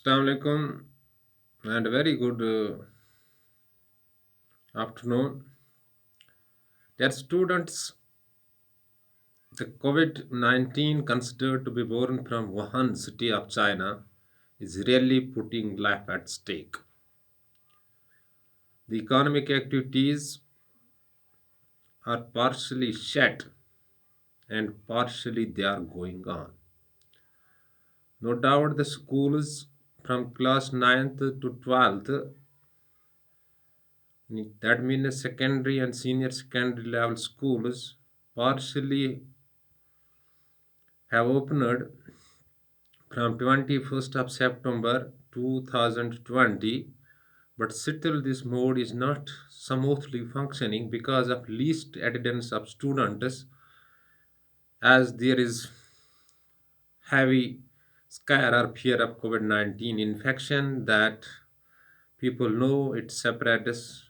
Assalamu alaikum and a very good afternoon. Dear students, the COVID 19 considered to be born from Wuhan city of China is really putting life at stake. The economic activities are partially shut and partially they are going on. No doubt the schools from class ninth to 12th, that means secondary and senior secondary level schools, partially have opened from 21st of September 2020, but still this mode is not smoothly functioning because of least attendance of students, as there is heavy scare or fear of COVID-19 infection that people know it separates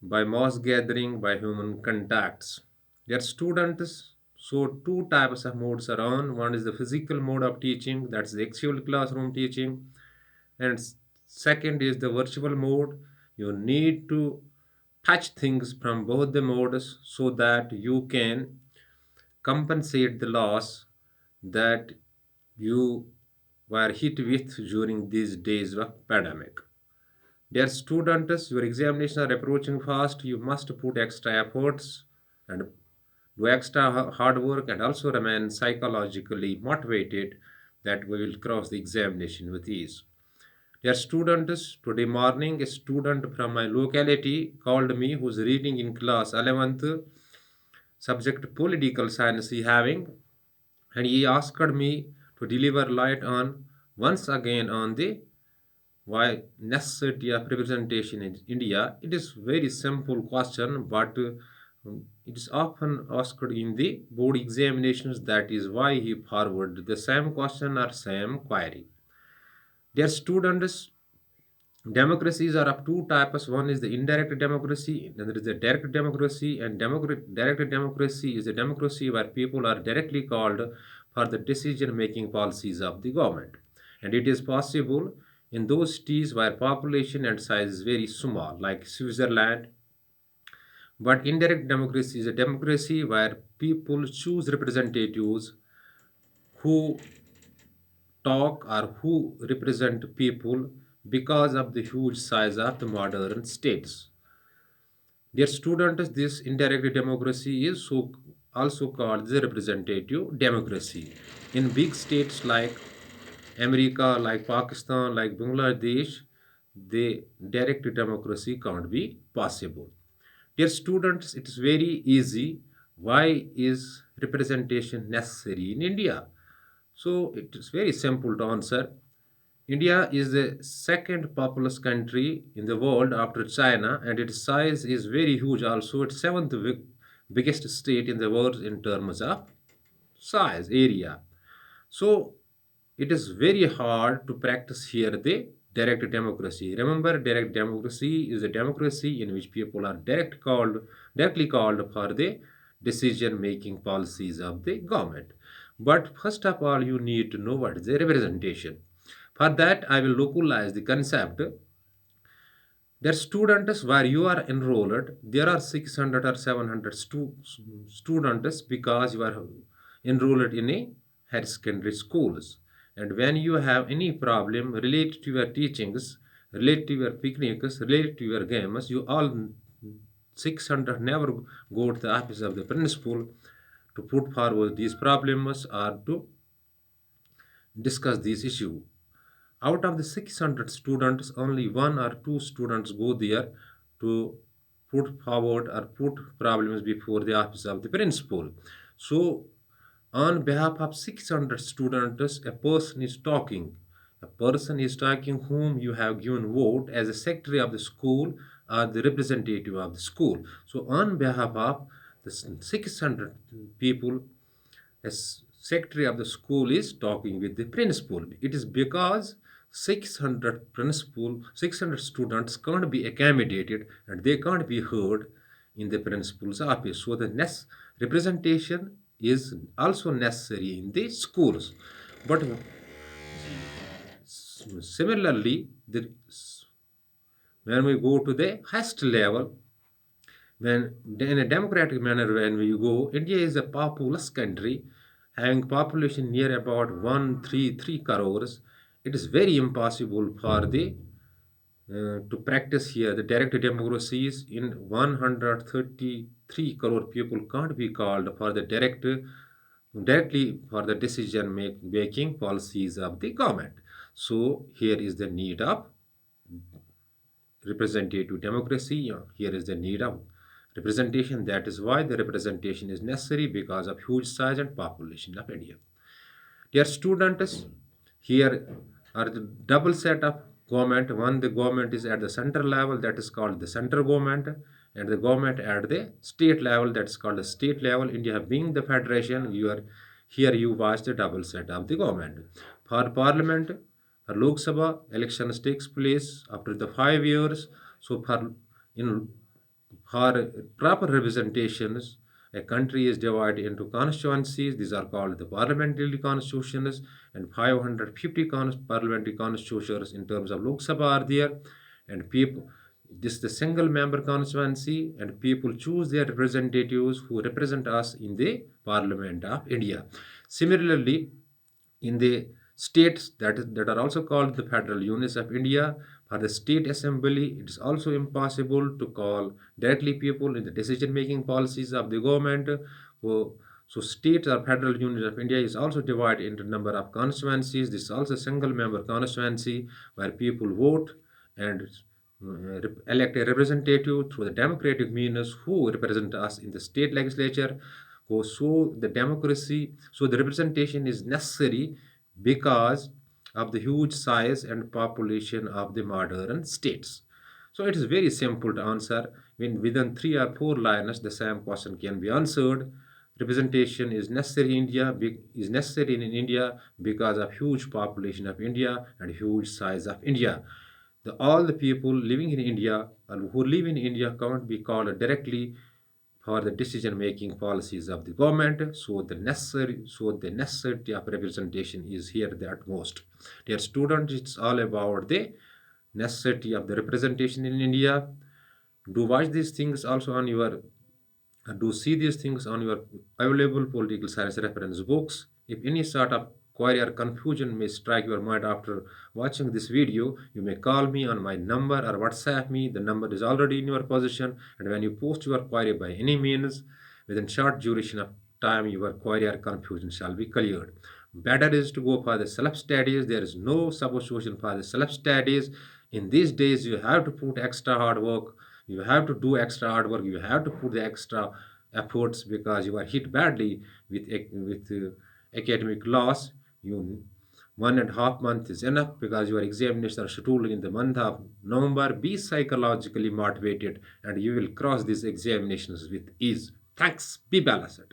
by mass gathering, by human contacts. Their students so two types of modes are on. One is the physical mode of teaching, that's the actual classroom teaching, and second is the virtual mode. You need to touch things from both the modes so that you can compensate the loss that you were hit with during these days of pandemic. Dear students, your examinations are approaching fast. You must put extra efforts and do extra hard work and also remain psychologically motivated that we will cross the examination with ease. Dear students, today morning a student from my locality called me who's reading in class 11th subject political science he having, and he asked me to deliver light on once again on the why necessity of representation in India. It is very simple question, but it is often asked in the board examinations. That is why he forwarded the same question or same query. Dear students, democracies are of two types. One is the indirect democracy, and there is the direct democracy. And direct democracy is a democracy where people are directly called for the decision-making policies of the government. And it is possible in those cities where population and size is very small, like Switzerland. But indirect democracy is a democracy where people choose representatives who talk or who represent people because of the huge size of the modern states. Dear students, this indirect democracy is also called the representative democracy. In big states like America, like Pakistan, like Bangladesh, the direct democracy can't be possible. Dear students, it is very easy. Why is representation necessary in India? So it is very simple to answer. India is the second populous country in the world after China, and its size is very huge. Also, it's seventh biggest state in the world in terms of size area. So it is very hard to practice here the direct democracy. Remember, direct democracy is a democracy in which people are directly called for the decision making policies of the government. But first of all, you need to know what is the representation. For that, I will localize the concept. There students where you are enrolled, there are 600 or 700 students because you are enrolled in a higher secondary schools. And when you have any problem related to your teachings, related to your picnics, related to your games, you all 600 never go to the office of the principal to put forward these problems or to discuss this issue. Out of the 600 students, only one or two students go there to put forward or put problems before the office of the principal. So, on behalf of 600 students, a person is talking. A person is talking whom you have given vote as a secretary of the school or the representative of the school. So, on behalf of the 600 people, as secretary of the school is talking with the principal. It is because 600 students can't be accommodated and they can't be heard in the principal's office. So the next representation is also necessary in the schools. But Similarly, when we go to the highest level, when in a democratic manner, when we go, India is a populous country having population near about 133 crores. It is very impossible for the to practice here the direct democracies in 133 crore people can't be called for the directly for the decision making policies of the government. So here is the need of representative democracy. Here is the need of representation. That is why the representation is necessary because of huge size and population of India. Dear students, here are the double set of government. One, the government is at the center level, that is called the central government, and the government at the state level, that is called the state level. India being the federation, you are here you watch the double set of the government. For parliament, for Lok Sabha, elections takes place after the 5 years. So in for proper representations, a country is divided into constituencies. These are called the parliamentary constitutions, and 550 parliamentary constitutions in terms of Lok Sabha are there. And people, this is the single member constituency, and people choose their representatives who represent us in the Parliament of India. Similarly, in the states that are also called the federal units of India, for the state assembly, it is also impossible to call directly people in the decision making policies of the government. So, so states or federal units of India is also divided into number of constituencies. This is also a single member constituency where people vote and elect a representative through the democratic means who represent us in the state legislature. So the democracy, so the representation is necessary because of the huge size and population of the modern states. So it is very simple to answer. When within 3 or 4 lines, the same question can be answered. Representation is necessary in India, is necessary in India because of huge population of India and huge size of India. All the people living in India and who live in India can't be called directly for the decision making policies of the government. So the necessity of representation is here the utmost. Dear students, it's all about the necessity of the representation in India. Do watch these things also on your do see these things on your available political science reference books. If any sort of query or confusion may strike your mind after watching this video, you may call me on my number or WhatsApp me. The number is already in your possession, and when you post your query by any means, within short duration of time, your query or confusion shall be cleared. Better is to go for the self studies. There is no substitution for the self studies. In these days, you have to put extra hard work, you have to do extra hard work, you have to put the extra efforts because you are hit badly with academic loss. You 1.5 months is enough because your examinations are scheduled in the month of November. Be psychologically motivated and you will cross these examinations with ease. Thanks. Be balanced.